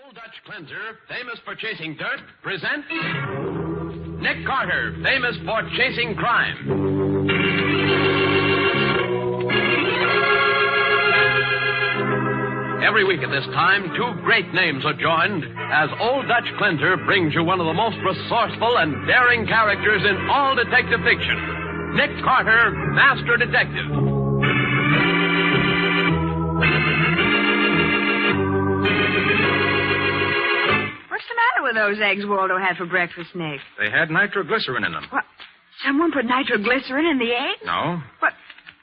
Old Dutch Cleanser, famous for chasing dirt, presents Nick Carter, famous for chasing crime. Every week at this time, two great names are joined as Old Dutch Cleanser brings you one of the most resourceful and daring characters in all detective fiction, Nick Carter, Master Detective. What's the matter with those eggs Waldo had for breakfast, Nick? They had nitroglycerine in them. What? Someone put nitroglycerine in the eggs? No. What?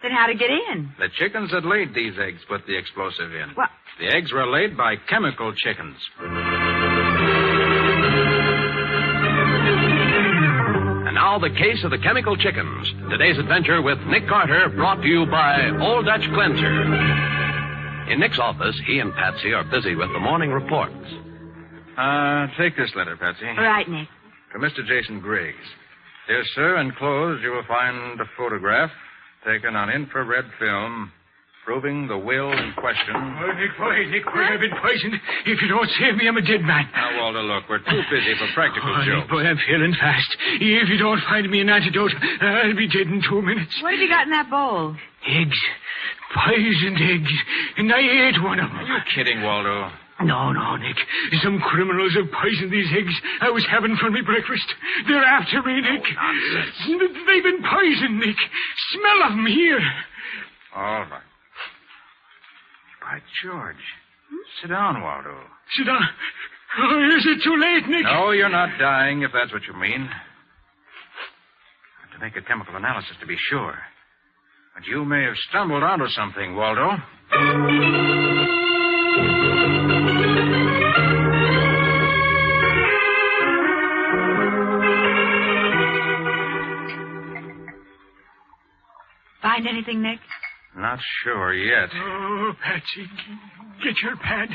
Then how'd it get in? The chickens that laid these eggs put the explosive in. What? The eggs were laid by chemical chickens. And now the case of the chemical chickens. Today's adventure with Nick Carter, brought to you by Old Dutch Cleanser. In Nick's office, he and Patsy are busy with the morning reports. Take this letter, Patsy. All right, Nick. To Mr. Jason Griggs. Dear sir, enclosed you will find a photograph taken on infrared film proving the will in question. Oh, Nick, I've been poisoned. If you don't save me, I'm a dead man. Now, Waldo, look, we're too busy for practical jokes. Nick, boy, I'm failing fast. If you don't find me an antidote, I'll be dead in 2 minutes. What have you got in that bowl? Eggs. Poisoned eggs. And I ate one of them. Are you kidding, Waldo? No, Nick. Some criminals have poisoned these eggs I was having for my breakfast. They're after me, Nick. Oh, nonsense. They've been poisoned, Nick. Smell of them here. All right. By George. Sit down, Waldo. Sit down. Oh, is it too late, Nick? No, you're not dying, if that's what you mean. I have to make a chemical analysis to be sure. But you may have stumbled onto something, Waldo. Find anything, Nick? Not sure yet. Oh, Patsy, get your pad.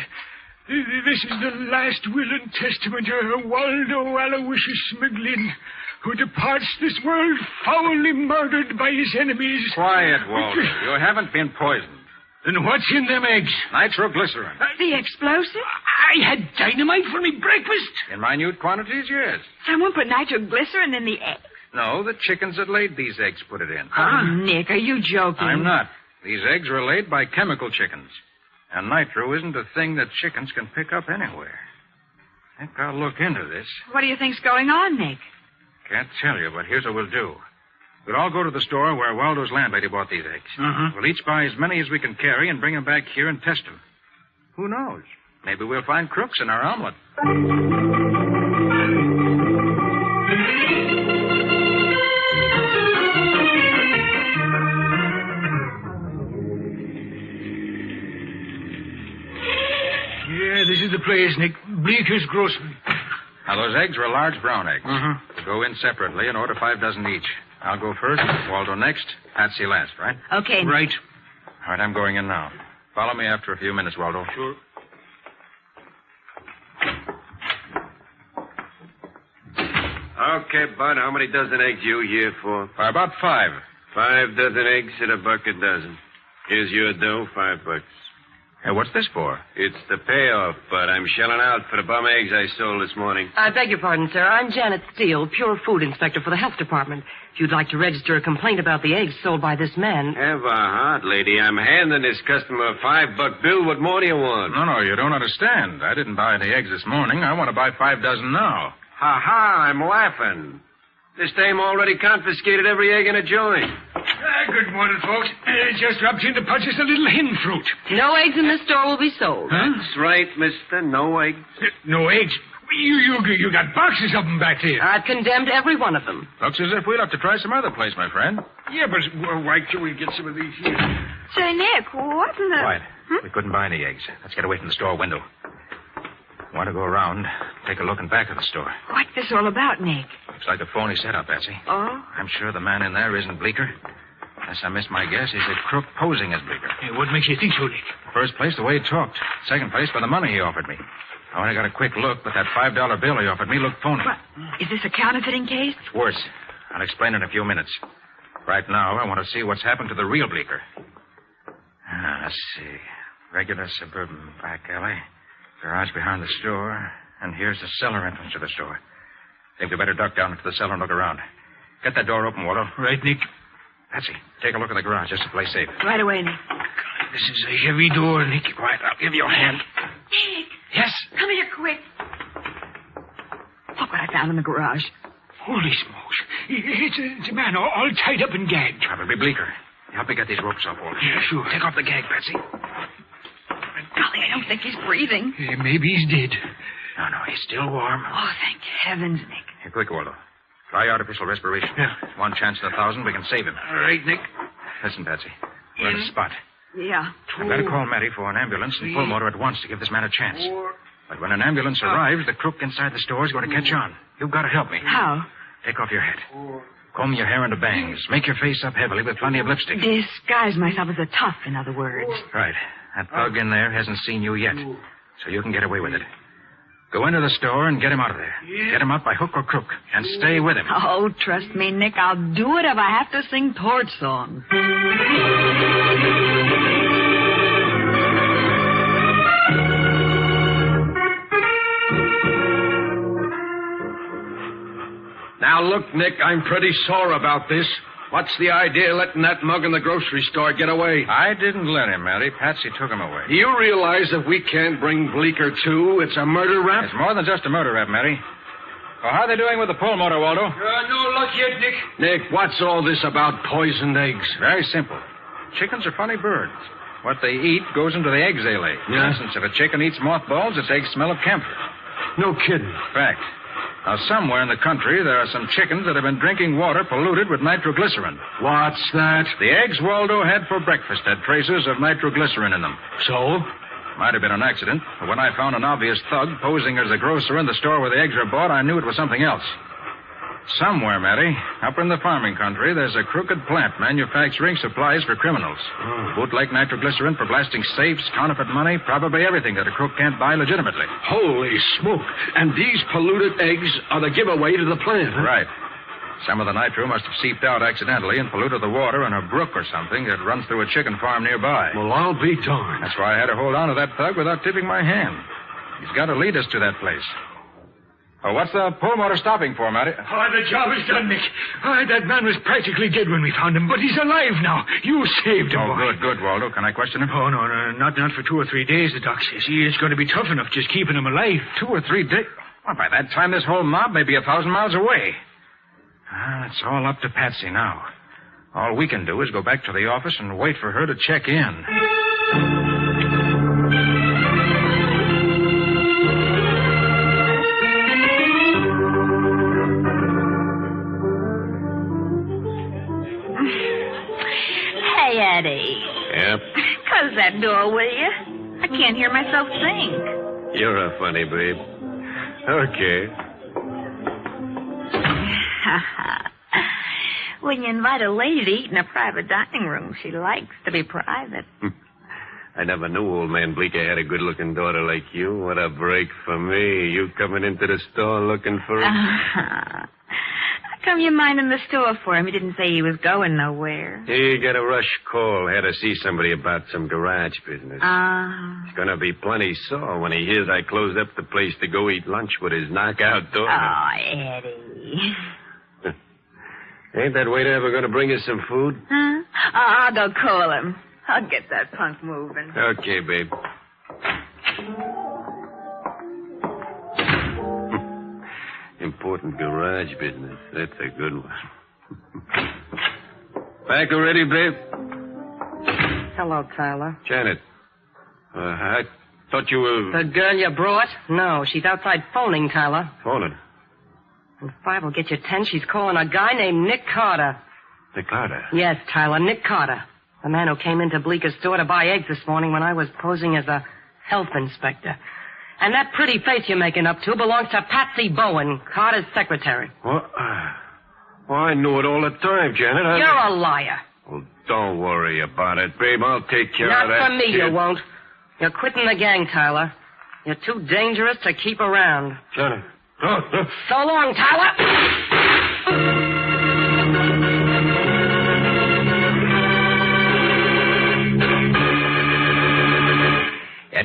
This is the last will and testament of Waldo Aloysius McGlynn, who departs this world foully murdered by his enemies. Quiet, Waldo. You haven't been poisoned. Then what's in them eggs? Nitroglycerine. The explosive? I had dynamite for me breakfast. In minute quantities, yes. Someone put nitroglycerin in the eggs? No, the chickens that laid these eggs put it in. Oh, Nick, are you joking? I'm not. These eggs were laid by chemical chickens. And nitro isn't a thing that chickens can pick up anywhere. I think I'll look into this. What do you think's going on, Nick? Can't tell you, but here's what we'll do. We'll all go to the store where Waldo's landlady bought these eggs. We'll each buy as many as we can carry and bring them back here and test them. Who knows? Maybe we'll find crooks in our omelet. Yeah, this is the place, Nick. Bleeker's Grocery. Now, those eggs were large brown eggs. We'll go in separately and order 5 dozen each. I'll go first, Waldo next, Patsy last, right? Okay. Right. All right, I'm going in now. Follow me after a few minutes, Waldo. Sure. Okay, Bud, how many dozen eggs you here for? About 5. 5 dozen eggs at $1 a dozen. Here's your dough, $5. Hey, what's this for? It's the payoff, Bud. I'm shelling out for the bum eggs I sold this morning. I beg your pardon, sir. I'm Janet Steele, pure food inspector for the health department. If you'd like to register a complaint about the eggs sold by this man... Have a heart, lady. I'm handing this customer a $5 bill. What more do you want? No, you don't understand. I didn't buy any eggs this morning. I want to buy 5 dozen now. Ha-ha, I'm laughing. This dame already confiscated every egg in a joint. Good morning, folks. Just dropped in to purchase a little hen fruit. No eggs in this store will be sold. Huh? That's right, mister. No eggs. No eggs? You got boxes of them back there. I've condemned every one of them. Looks as if we'll have to try some other place, my friend. Yeah, but why can't we get some of these here? Say, Nick, what's in the... Quiet. We couldn't buy any eggs. Let's get away from the store window. I want to go around, take a look in back of the store. What's this all about, Nick? Looks like a phony setup, Patsy. Oh? I'm sure the man in there isn't Bleeker. Unless I missed my guess, he's a crook posing as Bleeker. Hey, what makes you think so, Nick? First place, the way he talked. Second place, by the money he offered me. I only got a quick look, but that $5 bill he offered me looked phony. What? Is this a counterfeiting case? It's worse. I'll explain in a few minutes. Right now, I want to see what's happened to the real Bleeker. Let's see. Regular suburban back alley. Garage behind the store, and here's the cellar entrance to the store. Think we better duck down into the cellar and look around. Get that door open, Waldo. Right, Nick. Patsy, take a look at the garage just to play safe. Right away, Nick. This is a heavy door, Nick. Quiet, I'll give you a hand. Nick, Yes? come here quick. Look what I found in the garage. Holy smokes. It's a man all tied up and gagged. Probably Bleecker. Help me get these ropes off, Waldo. Yeah, sure. Take off the gag, Patsy. Golly, I don't think he's breathing. Maybe he's dead. No, he's still warm. Oh, thank heavens, Nick. Here, quick, Waldo. Try artificial respiration. Yeah. One chance in 1,000 we can save him. All right, Nick. Listen, Patsy. We're at a spot. Yeah. I've got to call Matty for an ambulance and pull motor at once to give this man a chance. But when an ambulance arrives, the crook inside the store is going to catch on. You've got to help me. How? Take off your hat. Comb your hair into bangs. Make your face up heavily with plenty of lipstick. Disguise myself as a tough, in other words. Right. That thug in there hasn't seen you yet, so you can get away with it. Go into the store and get him out of there. Yeah. Get him out by hook or crook, and stay with him. Oh, trust me, Nick. I'll do it if I have to sing torch songs. Now, look, Nick, I'm pretty sore about this. What's the idea of letting that mug in the grocery store get away? I didn't let him, Matty. Patsy took him away. Do you realize if we can't bring Bleecker to, it's a murder rap? It's more than just a murder rap, Matty. Well, how are they doing with the pull motor, Waldo? No luck yet, Nick. Nick, what's all this about poisoned eggs? Very simple. Chickens are funny birds. What they eat goes into the eggs they lay. For Yeah? instance, if a chicken eats mothballs, its eggs smell of camphor. No kidding. Fact. Now, somewhere in the country, there are some chickens that have been drinking water polluted with nitroglycerine. What's that? The eggs Waldo had for breakfast had traces of nitroglycerine in them. So? Might have been an accident, but when I found an obvious thug posing as a grocer in the store where the eggs were bought, I knew it was something else. Somewhere, Matty, up in the farming country, there's a crooked plant manufacturing supplies for criminals. Bootleg nitroglycerin for blasting safes, counterfeit money, probably everything that a crook can't buy legitimately. Holy smoke. And these polluted eggs are the giveaway to the plant, huh? Right. Some of the nitro must have seeped out accidentally and polluted the water in a brook or something that runs through a chicken farm nearby. Well, I'll be darned. That's why I had to hold on to that thug without tipping my hand. He's got to lead us to that place. Oh, what's the pull motor stopping for, Matty? Oh, the job is done, Nick. That man was practically dead when we found him, but he's alive now. You saved him, Oh, boy. good, Waldo. Can I question him? Oh, no, not for 2 or 3 days, the doc says. It's going to be tough enough just keeping him alive. 2 or 3 days? Well, by that time, this whole mob may be 1,000 miles away. It's all up to Patsy now. All we can do is go back to the office and wait for her to check in. Hey, Eddie. Yep. Close that door, will you? I can't hear myself think. You're a funny babe. Okay. When you invite a lady to eat in a private dining room, she likes to be private. I never knew old man Bleecker had a good-looking daughter like you. What a break for me. You coming into the store looking for him? How come you minding the store for him? He didn't say he was going nowhere. He got a rush call. Had to see somebody about some garage business. He's gonna be plenty sore when he hears I closed up the place to go eat lunch with his knockout daughter. Oh, Eddie. Ain't that waiter ever gonna bring us some food? Huh? I'll go call him. I'll get that punk moving. Okay, babe. Important garage business. That's a good one. Back already, babe? Hello, Tyler. Janet. I thought you were... The girl you brought? No, she's outside phoning, Tyler. Phoning. And 5 will get you 10. She's calling a guy named Nick Carter. Nick Carter. Yes, Tyler, Nick Carter. The man who came into Bleeker's store to buy eggs this morning when I was posing as a health inspector. And that pretty face you're making up to belongs to Patsy Bowen, Carter's secretary. What? Well, I knew it all the time, Janet. You're a liar. Well, don't worry about it, babe. I'll take care Not of that. for me, kid. you won't. You're quitting the gang, Tyler. You're too dangerous to keep around. Janet. Oh, oh. So long, Tyler.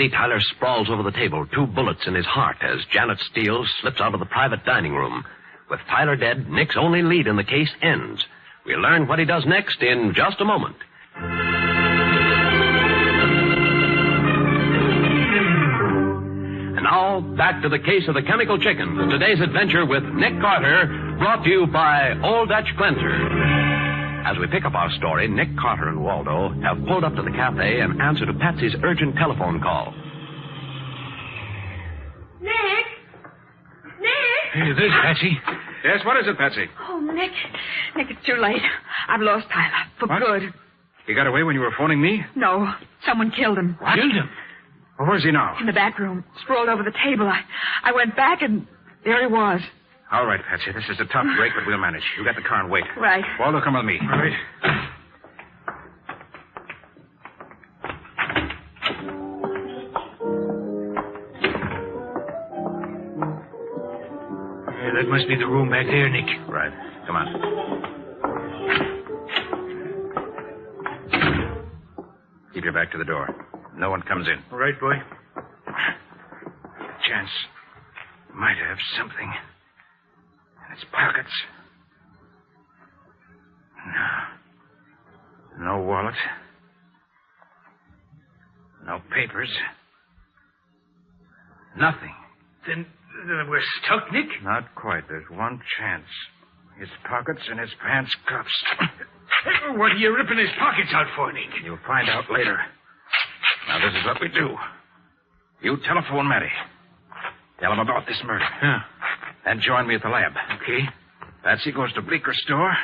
Eddie Tyler sprawls over the table, 2 bullets in his heart, as Janet Steele slips out of the private dining room. With Tyler dead, Nick's only lead in the case ends. We'll learn what he does next in just a moment. And now, back to the case of the chemical chickens. Today's adventure with Nick Carter, brought to you by Old Dutch Cleanser. As we pick up our story, Nick Carter and Waldo have pulled up to the cafe in answer to Patsy's urgent telephone call. Nick? Hey, this, Patsy. Yes, what is it, Patsy? Oh, Nick, it's too late. I've lost Tyler. For What? good. He got away when you were phoning me? No, someone killed him. What? Killed him? Well, where's he now? In the back room, sprawled over the table. I went back and there he was. All right, Patsy. This is a tough break, but we'll manage. You get the car and wait. Right. Waldo, come with me. All right. Yeah, that must be the room back there, Nick. Right. Come on. Keep your back to the door. No one comes in. All right, boy. Chance might have something in its pockets. No wallet. No papers. Nothing. Then we're stuck, Nick? Not quite. There's one chance. His pockets and his pants cuffs. What are you ripping his pockets out for, Nick? You'll find out later. Now, this is what we do. You telephone Matty. Tell him about this murder. Yeah. And join me at the lab. Okay. Patsy goes to Bleeker's store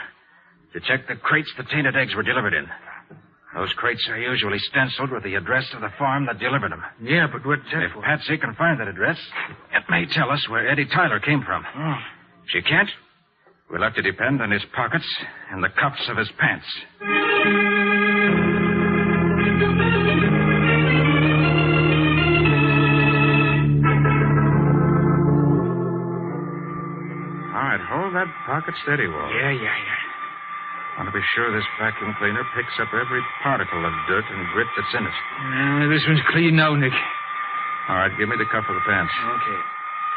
to check the crates the tainted eggs were delivered in. Those crates are usually stenciled with the address of the farm that delivered them. Yeah, but what's that If for? Patsy can find that address, it may tell us where Eddie Tyler came from. Oh. If she can't, we'll have to depend on his pockets and the cuffs of his pants. All right, hold that pocket steady, Waldo. Yeah. I want to be sure this vacuum cleaner picks up every particle of dirt and grit that's in it. This one's clean now, Nick. All right, give me the cuff of the pants. Okay.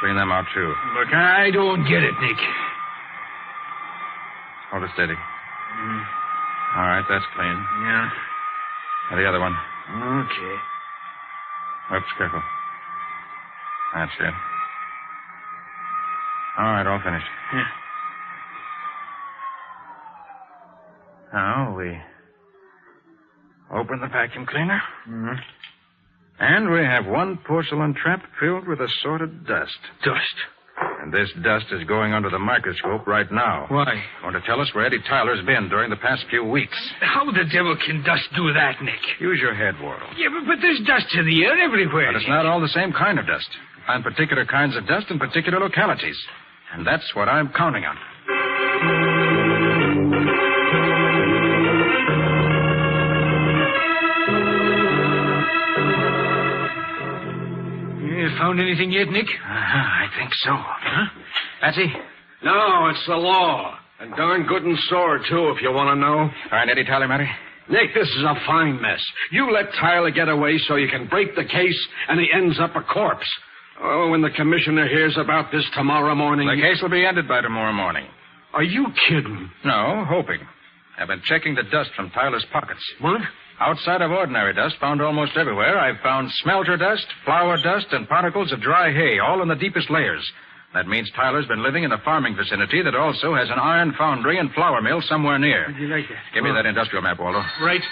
Clean them out, too. Look, I don't get it, Nick. Hold it steady. All right, that's clean. Yeah. And the other one. Okay. Oops, careful. That's it. All right, all finished. Yeah. Now we open the vacuum cleaner. Mm-hmm. And we have one porcelain trap filled with assorted dust. Dust. And this dust is going under the microscope right now. Why? Going to tell us where Eddie Tyler's been during the past few weeks. How the devil can dust do that, Nick? Use your head, Waldo. Yeah, but there's dust in the air everywhere. But it's not all the same kind of dust. Find particular kinds of dust in particular localities. And that's what I'm counting on. You found anything yet, Nick? I think so. Huh? Patsy? No, it's the law. And darn good and sore, too, if you want to know. Find Eddie Tyler, Matty? Nick, this is a fine mess. You let Tyler get away so you can break the case, and he ends up a corpse. Oh, when the commissioner hears about this tomorrow morning... The case will be ended by tomorrow morning. Are you kidding? No, hoping. I've been checking the dust from Tyler's pockets. What? Outside of ordinary dust found almost everywhere, I've found smelter dust, flour dust, and particles of dry hay, all in the deepest layers. That means Tyler's been living in a farming vicinity that also has an iron foundry and flour mill somewhere near. How'd you like that? Give me that industrial map, Waldo. Right.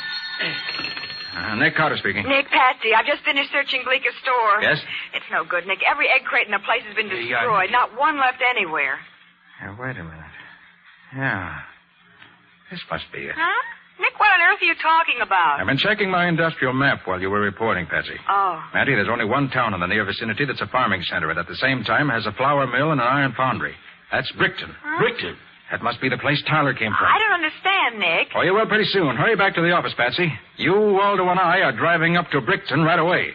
Nick Carter speaking. Nick, Patsy, I've just finished searching Bleeker's store. Yes? It's no good, Nick. Every egg crate in the place has been destroyed. Not one left anywhere. Now, wait a minute. Yeah. This must be it. Huh? Nick, what on earth are you talking about? I've been checking my industrial map while you were reporting, Patsy. Oh. Matty, there's only one town in the near vicinity that's a farming center and at the same time has a flour mill and an iron foundry. That's Brickton. Huh? Brickton? That must be the place Tyler came from. I don't understand, Nick. Oh, you will pretty soon. Hurry back to the office, Patsy. You, Waldo, and I are driving up to Brickton right away.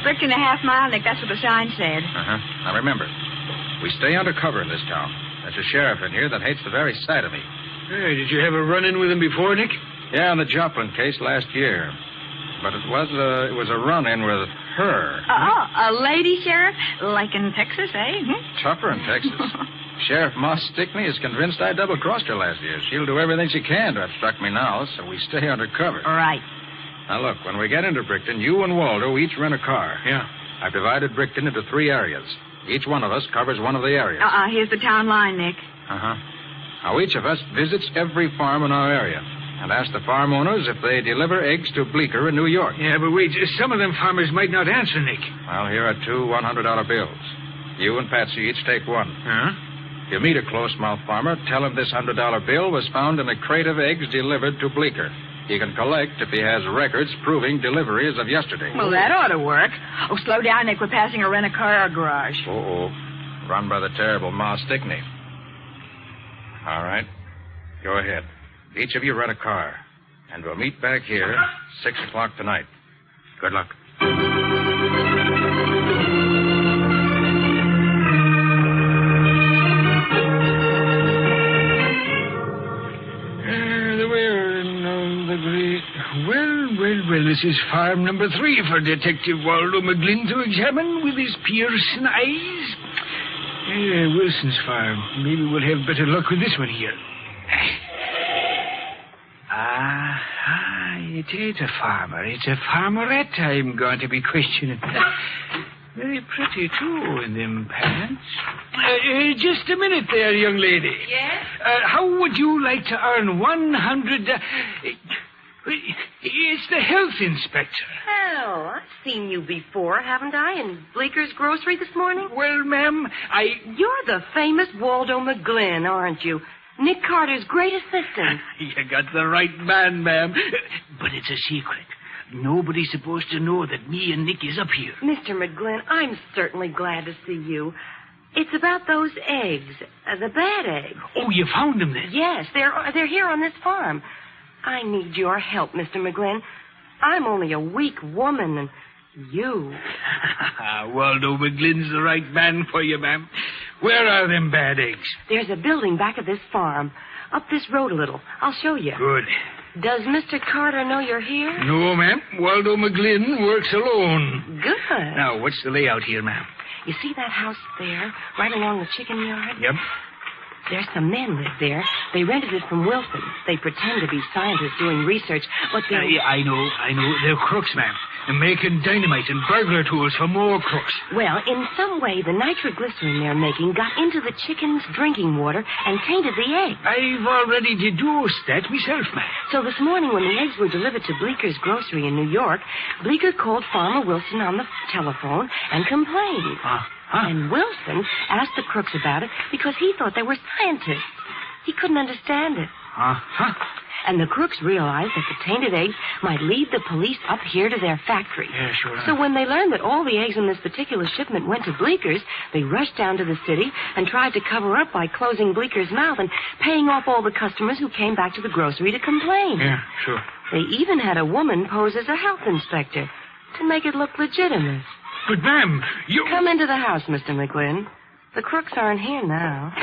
Brickton a half mile, Nick. That's what the sign said. Uh-huh. Now, remember, We stay undercover in this town. There's a sheriff in here that hates the very sight of me. Hey, did you have a run-in with him before, Nick? Yeah, in the Joplin case last year. But it was a run-in with her. Oh, a lady sheriff? Like in Texas, eh? Tougher in Texas. Sheriff Moss Stickney is convinced I double-crossed her last year. She'll do everything she can to obstruct me now, so we stay undercover. Right. Now, look, when we get into Brickton, you and Waldo each rent a car. Yeah. I've divided Brickton into 3 areas. Each one of us covers one of the areas. Here's the town line, Nick. Uh-huh. Now, each of us visits every farm in our area and asks the farm owners if they deliver eggs to Bleecker in New York. Yeah, but wait, some of them farmers might not answer, Nick. Well, here are 2 $100 bills. You and Patsy each take one. Huh? If you meet a close-mouthed farmer, tell him this $100 bill was found in a crate of eggs delivered to Bleecker. He can collect if he has records proving delivery as of yesterday. Well, that ought to work. Oh, slow down, Nick. We're passing a rent-a-car garage. Uh-oh. Run by the terrible Ma Stickney. All right. Go ahead. Each of you rent a car. And we'll meet back here 6 o'clock tonight. Good luck. Well, this is farm number 3 for Detective Waldo McGlynn to examine with his piercing eyes. Wilson's farm. Maybe we'll have better luck with this one here. It ain't a farmer. It's a farmerette I'm going to be questioning. Very pretty, too, in them pants. Just a minute there, young lady. Yes? How would you like to earn 100... It's the health inspector. Hell, I've seen you before, haven't I, in Bleeker's grocery this morning? Well, ma'am, You're the famous Waldo McGlynn, aren't you? Nick Carter's great assistant. You got the right man, ma'am. But it's a secret. Nobody's supposed to know that me and Nick is up here. Mr. McGlynn, I'm certainly glad to see you. It's about those eggs, the bad eggs. Oh, you found them then? Yes, they're here on this farm. I need your help, Mr. McGlynn. I'm only a weak woman, and you... Waldo McGlynn's the right man for you, ma'am. Where are them bad eggs? There's a building back of this farm. Up this road a little. I'll show you. Good. Does Mr. Carter know you're here? No, ma'am. Waldo McGlynn works alone. Good. Now, what's the layout here, ma'am? You see that house there, right along the chicken yard? Yep. There's some men live there. They rented it from Wilson. They pretend to be scientists doing research, but they're... I know. They're crooks, ma'am. They're making dynamite and burglar tools for more crooks. Well, in some way, the nitroglycerine they're making got into the chicken's drinking water and tainted the egg. I've already deduced that myself, ma'am. So this morning, when the eggs were delivered to Bleeker's grocery in New York, Bleeker called Farmer Wilson on the telephone and complained. And Wilson asked the crooks about it because he thought they were scientists. He couldn't understand it. And the crooks realized that the tainted eggs might lead the police up here to their factory. Yeah, sure. So when they learned that all the eggs in this particular shipment went to Bleeker's, they rushed down to the city and tried to cover up by closing Bleeker's mouth and paying off all the customers who came back to the grocery to complain. Yeah, sure. They even had a woman pose as a health inspector to make it look legitimate. But, ma'am, you... Come into the house, Mr. McGlynn. The crooks aren't here now.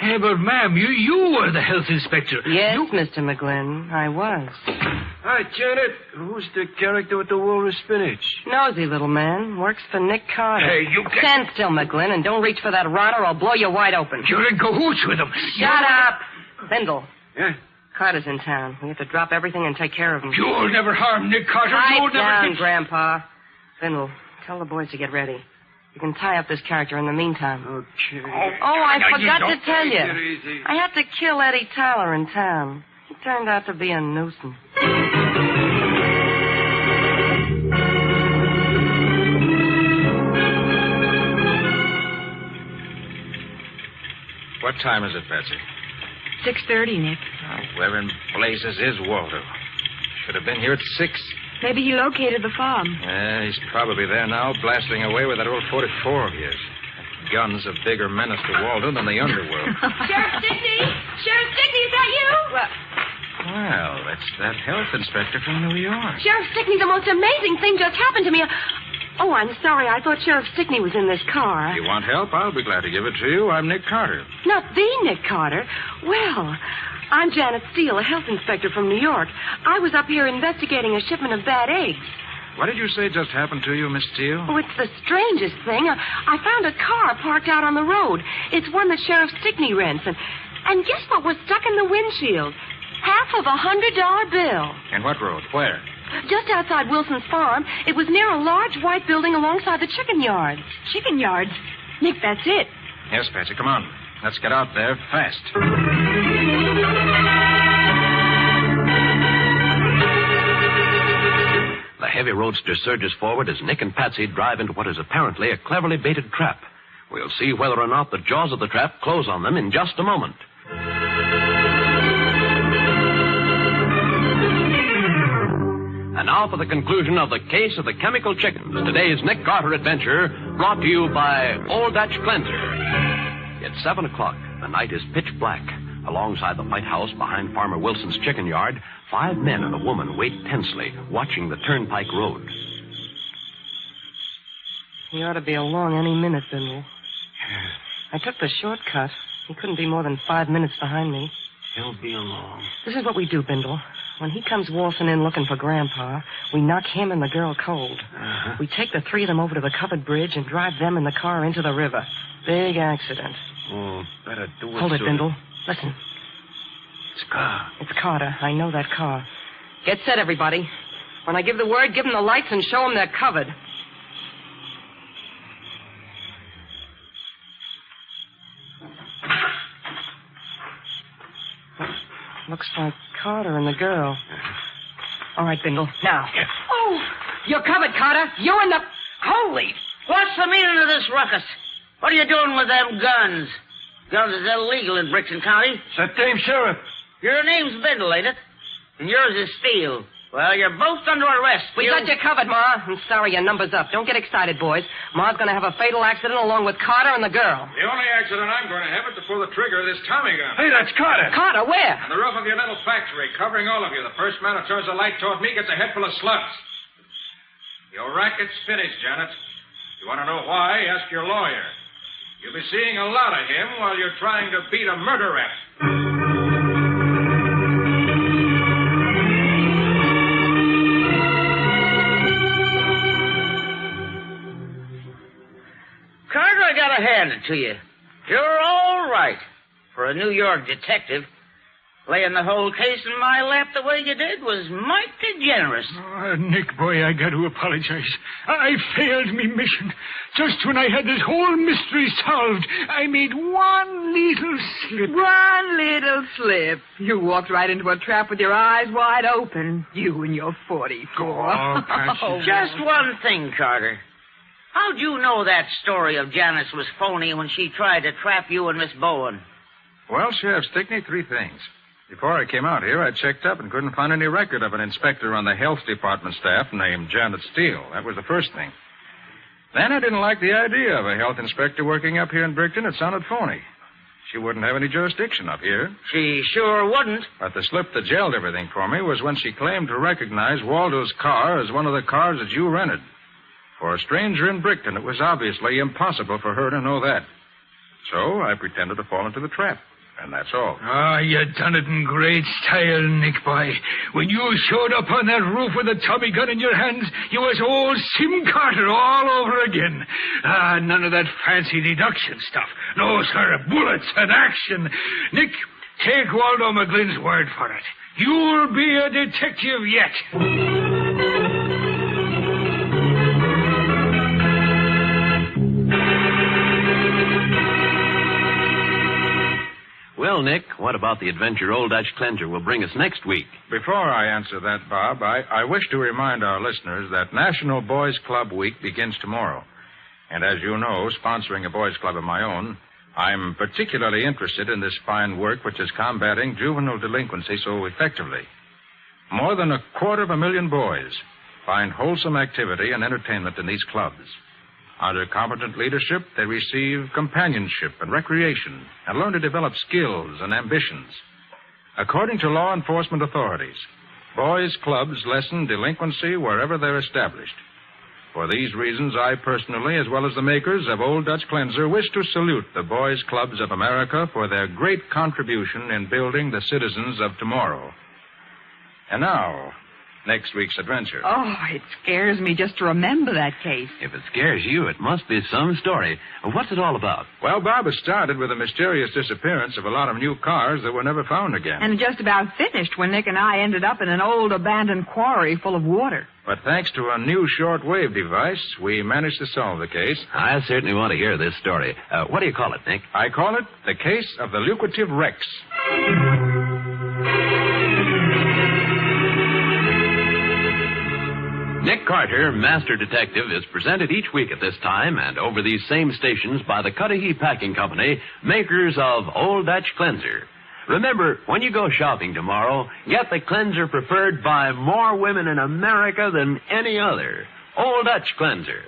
Hey, but, ma'am, you were the health inspector. Yes, Mr. McGlynn, I was. Hi, Janet. Who's the character with the walrus spinach? Nosy little man. Works for Nick Carter. Hey, you can't... Stand still, McGlynn, and don't reach for that rod or I'll blow you wide open. You're in cahoots with him. Shut up! Bindle. Yeah? Carter's in town. We have to drop everything and take care of him. You'll never harm Nick Carter. Pipe down, Grandpa. Bindle, tell the boys to get ready. You can tie up this character in the meantime. Okay. Oh, I No, you forgot to don't. tell Take you. it easy. I had to kill Eddie Tyler in town. He turned out to be a nuisance. What time is it, Patsy? 6:30, Nick. Where in blazes is Waldo? Should have been here at 6. Maybe he located the farm. Yeah, he's probably there now, blasting away with that old 44 of his. That gun's a bigger menace to Waldo than the underworld. Sheriff Stickney! Sheriff Stickney, is that you? Well, it's that health inspector from New York. Sheriff Stickney, the most amazing thing just happened to me. Oh, I'm sorry. I thought Sheriff Stickney was in this car. If you want help, I'll be glad to give it to you. I'm Nick Carter. Not the Nick Carter. Well, I'm Janet Steele, a health inspector from New York. I was up here investigating a shipment of bad eggs. What did you say just happened to you, Miss Steele? Oh, it's the strangest thing. I found a car parked out on the road. It's one that Sheriff Stickney rents. And guess what was stuck in the windshield? Half of $100 bill. In what road? Where? Just outside Wilson's farm. It was near a large white building alongside the chicken yard. Chicken yards? Nick, that's it. Yes, Patsy, come on. Let's get out there fast. The heavy roadster surges forward as Nick and Patsy drive into what is apparently a cleverly baited trap. We'll see whether or not the jaws of the trap close on them in just a moment. And now for the conclusion of the case of the chemical chickens. Today's Nick Carter adventure brought to you by Old Dutch Cleanser. It's 7 o'clock. The night is pitch black. Alongside the White House behind Farmer Wilson's chicken yard, 5 men and a woman wait tensely, watching the turnpike road. He ought to be along any minute, Bindle. I took the shortcut. He couldn't be more than 5 minutes behind me. He'll be along. This is what we do, Bindle. When he comes waltzing in looking for Grandpa, we knock him and the girl cold. Uh-huh. We take the 3 of them over to the covered bridge and drive them in the car into the river. Big accident. Oh, better do it. Hold it, Bindle. Listen. It's Carter. It's Carter. I know that car. Get set, everybody. When I give the word, give them the lights and show them they're covered. Looks like Carter and the girl. All right, Bindle. Now. Yeah. Oh! You're covered, Carter. You and the... Holy... What's the meaning of this ruckus? What are you doing with them guns? Guns is illegal in Brixton County. It's that dame sheriff. Your name's Bindle, ain't it? And yours is Steele. Well, you're both under arrest. We got you covered, Ma. I'm sorry, your number's up. Don't get excited, boys. Ma's going to have a fatal accident along with Carter and the girl. The only accident I'm going to have is to pull the trigger of this Tommy gun. Hey, that's Carter. Carter, where? On the roof of your little factory, covering all of you. The first man who turns the light toward me gets a head full of slugs. Your racket's finished, Janet. You want to know why? Ask your lawyer. You'll be seeing a lot of him while you're trying to beat a murder rap. Carter, I gotta hand it to you. You're all right. For a New York detective, laying the whole case in my lap the way you did was mighty generous. Oh, Nick, boy, I got to apologize. I failed me mission. Just when I had this whole mystery solved, I made one little slip. One little slip. You walked right into a trap with your eyes wide open. You and your 44. Oh, Patsy. Just one thing, Carter. How'd you know that story of Janice was phony when she tried to trap you and Miss Bowen? Well, Sheriff Stickney, 3 things. Before I came out here, I checked up and couldn't find any record of an inspector on the health department staff named Janet Steele. That was the first thing. Then I didn't like the idea of a health inspector working up here in Brickton. It sounded phony. She wouldn't have any jurisdiction up here. She sure wouldn't. But the slip that gelled everything for me was when she claimed to recognize Waldo's car as one of the cars that you rented. For a stranger in Brickton, it was obviously impossible for her to know that. So I pretended to fall into the trap. And that's all. Ah, you done it in great style, Nick boy. When you showed up on that roof with a Tommy gun in your hands, you was old Sim Carter all over again. Ah, none of that fancy deduction stuff. No, sir, bullets and action. Nick, take Waldo McGlynn's word for it. You'll be a detective yet. Well, Nick, what about the adventure Old Dutch Cleanser will bring us next week? Before I answer that, Bob, I wish to remind our listeners that National Boys Club Week begins tomorrow. And as you know, sponsoring a boys' club of my own, I'm particularly interested in this fine work which is combating juvenile delinquency so effectively. More than 250,000 boys find wholesome activity and entertainment in these clubs. Under competent leadership, they receive companionship and recreation and learn to develop skills and ambitions. According to law enforcement authorities, boys' clubs lessen delinquency wherever they're established. For these reasons, I personally, as well as the makers of Old Dutch Cleanser, wish to salute the Boys Clubs of America for their great contribution in building the citizens of tomorrow. And now, next week's adventure. Oh, it scares me just to remember that case. If it scares you, it must be some story. What's it all about? Well, Bob, it started with the mysterious disappearance of a lot of new cars that were never found again. And it just about finished when Nick and I ended up in an old abandoned quarry full of water. But thanks to a new shortwave device, we managed to solve the case. I certainly want to hear this story. What do you call it, Nick? I call it the case of the lucrative Rex. Nick Carter, Master Detective, is presented each week at this time and over these same stations by the Cudahy Packing Company, makers of Old Dutch Cleanser. Remember, when you go shopping tomorrow, get the cleanser preferred by more women in America than any other. Old Dutch Cleanser.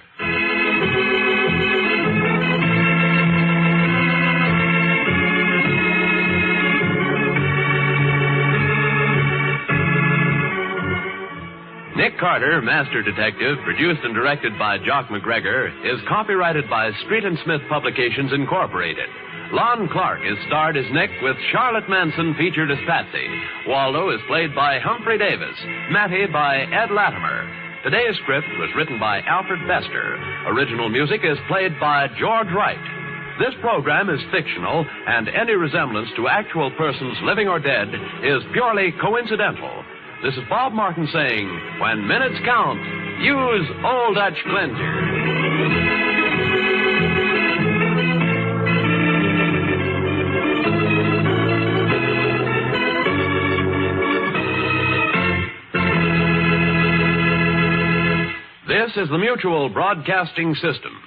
Nick Carter, Master Detective, produced and directed by Jock McGregor, is copyrighted by Street and Smith Publications, Incorporated. Lon Clark is starred as Nick, with Charlotte Manson featured as Patsy. Waldo is played by Humphrey Davis. Mattie by Ed Latimer. Today's script was written by Alfred Bester. Original music is played by George Wright. This program is fictional, and any resemblance to actual persons living or dead is purely coincidental. This is Bob Martin saying, when minutes count, use Old Dutch Cleanser. This is the Mutual Broadcasting System.